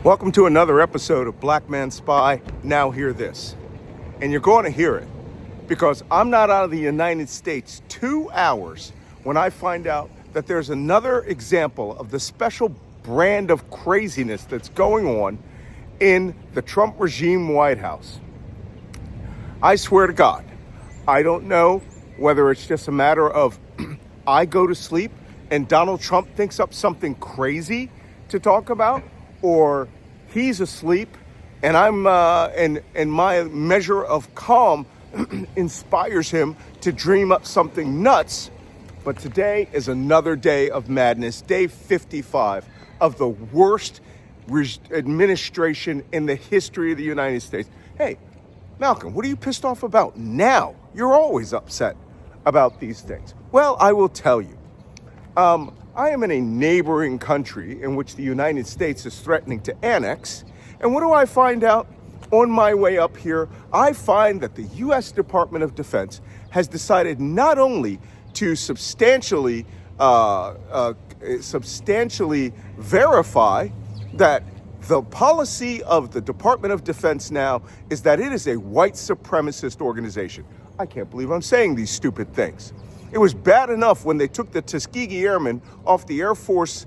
Welcome to another episode of Black Man Spy. Now hear this. And you're going to hear it because I'm not out of the United States 2 hours when I find out that there's another example of the special brand of craziness that's going on in the Trump regime White House. I swear to God, I don't know whether it's just a matter of I go to sleep and Donald Trump thinks up something crazy to talk about, or he's asleep and and my measure of calm inspires him to dream up something nuts. But today is another day of madness, day 55 of the worst administration in the history of the United States. Hey, Malcolm, what are you pissed off about now? You're always upset about these things. Well, I will tell you. I am in a neighboring country in which the United States is threatening to annex. And what do I find out? On my way up here, I find that the U.S. Department of Defense has decided not only to substantially verify that the policy of the Department of Defense now is that it is a white supremacist organization. I can't believe I'm saying these stupid things. It was bad enough when they took the Tuskegee Airmen off the Air Force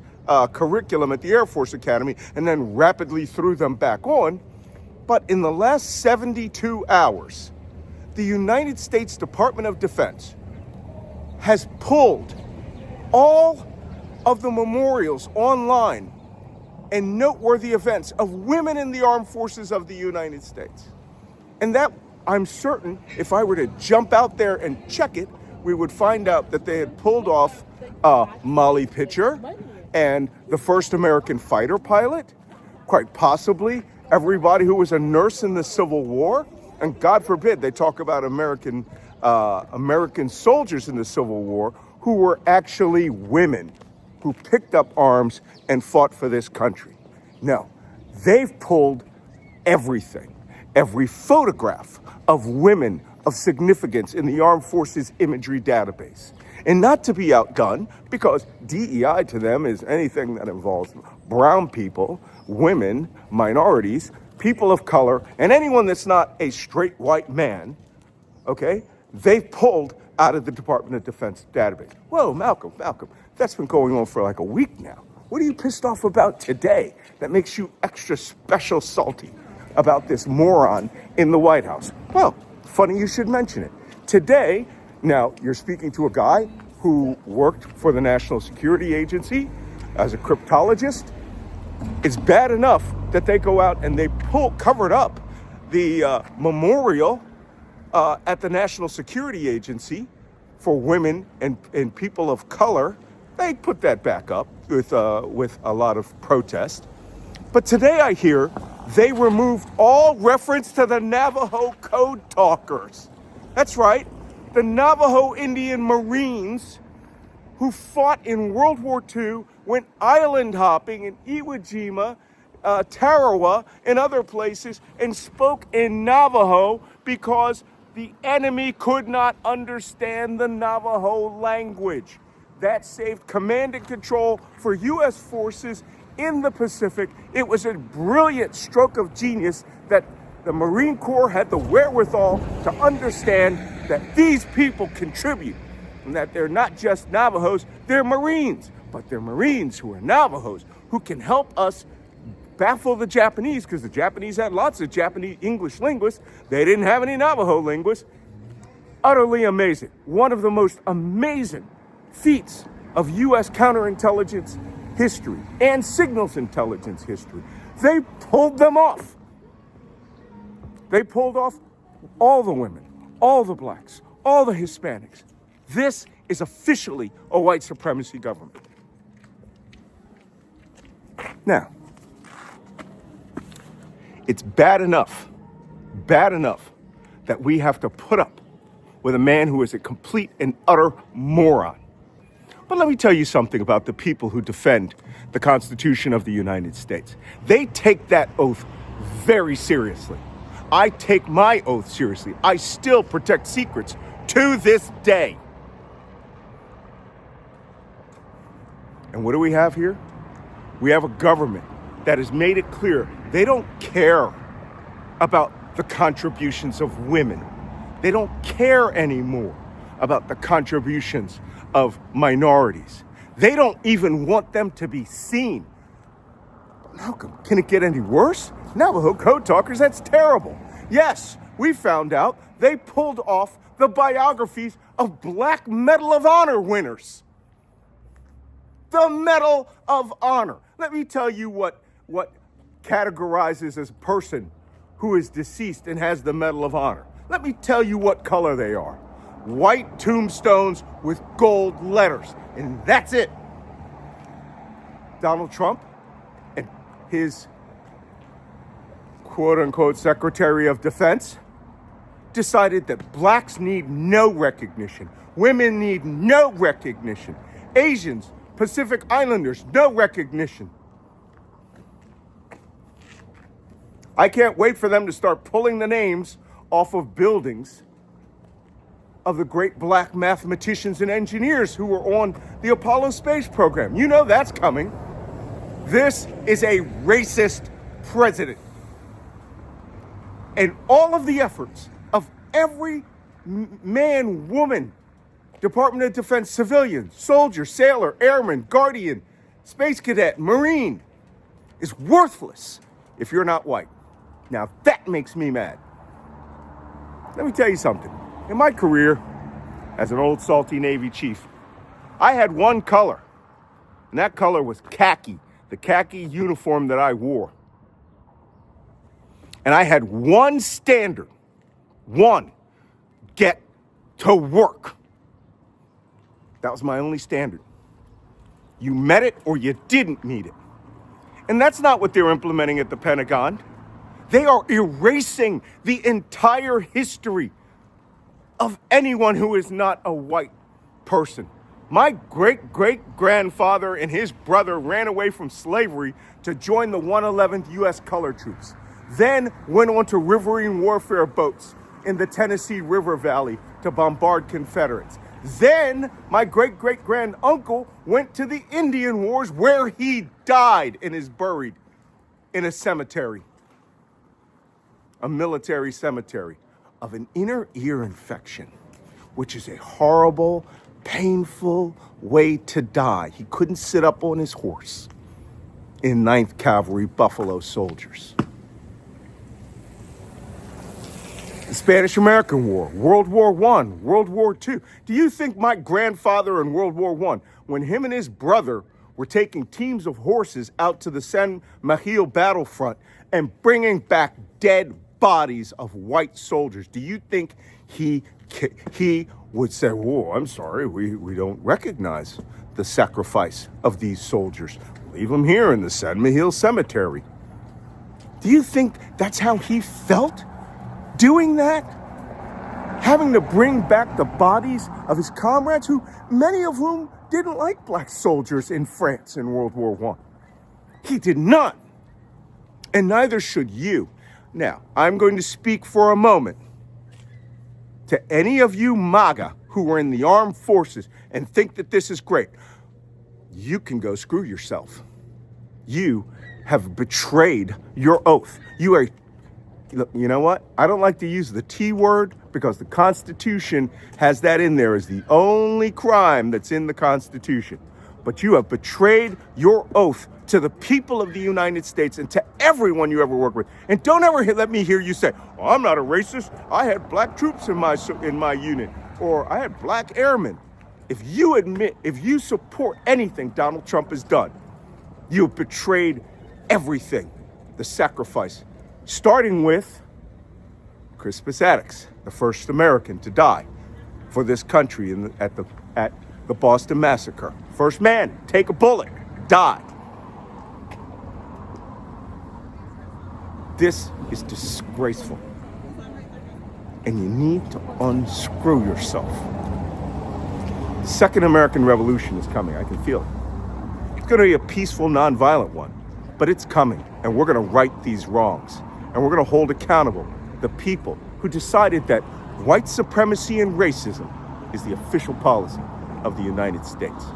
curriculum at the Air Force Academy and then rapidly threw them back on. But in the last 72 hours, the United States Department of Defense has pulled all of the memorials online and noteworthy events of women in the armed forces of the United States. And that, I'm certain, if I were to jump out there and check it, we would find out that they had pulled off Molly Pitcher and the first American fighter pilot, quite possibly everybody who was a nurse in the Civil War, and God forbid they talk about American soldiers in the Civil War who were actually women who picked up arms and fought for this country. No, they've pulled everything, every photograph of women of significance in the Armed Forces imagery database. And not to be outdone, because DEI to them is anything that involves brown people, women, minorities, people of color, and anyone that's not a straight white man, okay, they've pulled out of the Department of Defense database. Whoa, Malcolm, that's been going on for like a week now. What are you pissed off about today that makes you extra special salty about this moron in the White House? Well, funny you should mention it. Today, now you're speaking to a guy who worked for the National Security Agency as a cryptologist. It's bad enough that they go out and they covered up the memorial at the National Security Agency for women and people of color. They put that back up with a lot of protest. But today I hear they removed all reference to the Navajo code talkers. That's right, the Navajo Indian Marines who fought in World War II, went island hopping in Iwo Jima, Tarawa, and other places, and spoke in Navajo because the enemy could not understand the Navajo language. That saved command and control for U.S. forces in the Pacific. It was a brilliant stroke of genius that the Marine Corps had the wherewithal to understand that these people contribute and that they're not just Navajos, they're Marines, but they're Marines who are Navajos who can help us baffle the Japanese, because the Japanese had lots of Japanese English linguists. They didn't have any Navajo linguists. Utterly amazing. One of the most amazing feats of U.S. counterintelligence history and signals intelligence history. They pulled them off. They pulled off all the women, all the blacks, all the Hispanics. This is officially a white supremacy government. Now, it's bad enough that we have to put up with a man who is a complete and utter moron. But let me tell you something about the people who defend the Constitution of the United States. They take that oath very seriously. I take my oath seriously. I still protect secrets to this day. And what do we have here? We have a government that has made it clear they don't care about the contributions of women. They don't care anymore about the contributions of minorities. They don't even want them to be seen. Malcolm, can it get any worse? Navajo code talkers, that's terrible. Yes, we found out they pulled off the biographies of Black Medal of Honor winners. The Medal of Honor. Let me tell you what categorizes as a person who is deceased and has the Medal of Honor. Let me tell you what color they are. White tombstones with gold letters. And that's it. Donald Trump and his quote-unquote Secretary of Defense decided that blacks need no recognition. Women need no recognition. Asians, Pacific Islanders, no recognition. I can't wait for them to start pulling the names off of buildings of the great black mathematicians and engineers who were on the Apollo space program. You know that's coming. This is a racist president. And all of the efforts of every man, woman, Department of Defense, civilian, soldier, sailor, airman, guardian, space cadet, Marine, is worthless if you're not white. Now that makes me mad. Let me tell you something. In my career as an old salty Navy chief, I had one color, and that color was khaki, the khaki uniform that I wore. And I had one standard, get to work. That was my only standard. You met it or you didn't meet it. And that's not what they're implementing at the Pentagon. They are erasing the entire history of anyone who is not a white person. My great-great-grandfather and his brother ran away from slavery to join the 111th U.S. Colored Troops, then went on to riverine warfare boats in the Tennessee River Valley to bombard Confederates. Then my great-great-granduncle went to the Indian Wars, where he died and is buried in a cemetery, a military cemetery, of an inner ear infection, which is a horrible, painful way to die. He couldn't sit up on his horse in 9th Cavalry Buffalo Soldiers. The Spanish-American War, World War I, World War II. Do you think my grandfather in World War I, when him and his brother were taking teams of horses out to the San Miguel battlefront and bringing back dead bodies of white soldiers, do you think he would say, "Whoa, I'm sorry, we don't recognize the sacrifice of these soldiers. Leave them here in the San Miguel Cemetery"? Do you think that's how he felt doing that? Having to bring back the bodies of his comrades, who many of whom didn't like black soldiers in France in World War I. He did not. And neither should you. Now, I'm going to speak for a moment to any of you MAGA who are in the armed forces and think that this is great. You can go screw yourself. You have betrayed your oath. You know what? I don't like to use the T word because the Constitution has that in there as the only crime that's in the Constitution. But you have betrayed your oath to the people of the United States and to everyone you ever work with. And don't ever let me hear you say, "Well, I'm not a racist. I had black troops in my unit," or "I had black airmen." If you support anything Donald Trump has done, you have betrayed everything, the sacrifice, starting with Crispus Attucks, the first American to die for this country at the Boston Massacre. First man, take a bullet, die. This is disgraceful. And you need to unscrew yourself. The Second American Revolution is coming. I can feel it. It's going to be a peaceful, nonviolent one, but it's coming. And we're going to right these wrongs. And we're going to hold accountable the people who decided that white supremacy and racism is the official policy of the United States.